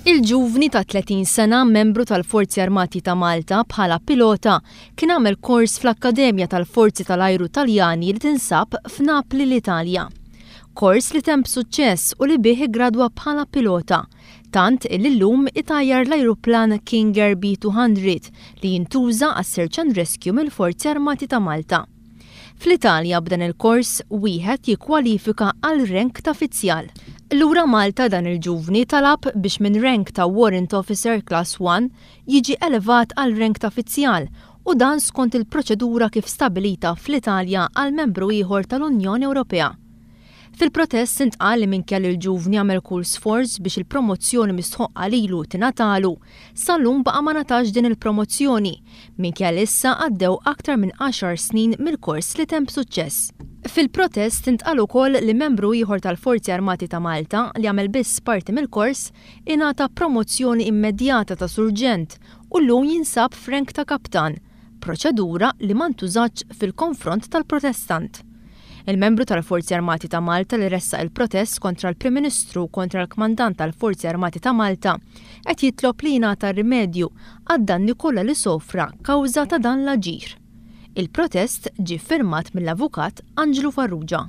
Il-ġuvni ta' 30 sena membru tal-Forzi Armati ta' Malta bħala pilota kien għamel kors fl-Akkademja tal-Forzi tal-Ajru Taljani li tinsab f'Napli l-Italja. Kors li temp suċċess u li bih gradwa bħala pilota, tant il-lum itajjar l-ajruplan King Air B200 li jintuża għas-Search and Rescue mill-Forzi Armati ta' Malta. Fl-Italja b'dan il-kors wieħed jikkwalifika għal rank ta' uffizjal. Lura Malta dan il-ġuvni talab biex minn rank ta' Warrant Officer Class 1 jiġi elevat għal rank ta' uffizjal u dan skont il-proċedura kif stabilita fl-Italja għal membru ieħor tal-Unjoni Ewropea. Fil-protest intqal li minkejja li l-ġuvni għamel kull sforz biex il-promozzjoni mistħoqqa lilu tingħatalu, sal-lum baqa' ma natax din il-promozzjoni minkejja li issa għaddew aktar minn 10 snin mill-kors li temp suċċess. Fil-protest intqal ukoll li membru ieħor tal-Forzi Armati ta' Malta li għamel biss parti mill-kors ingħata promozzjoni immedjata ta' surġent u llum jinsab f'rank ta' kaptan, proċedura li ma ntużatx fil-konfront tal-protestant. Il-membru tal-Forzi Armati ta' Malta li ressaq il-protest kontra l-Prim Ministru kontra l-Kmandant tal-Forzi Armati ta' Malta qed jitlob li jingħata rimedju għad-danni kollha li sofra kawża ta' dan l-aġir. Il-protest ġie ffirmat mill-avukat Angelo Farrugia.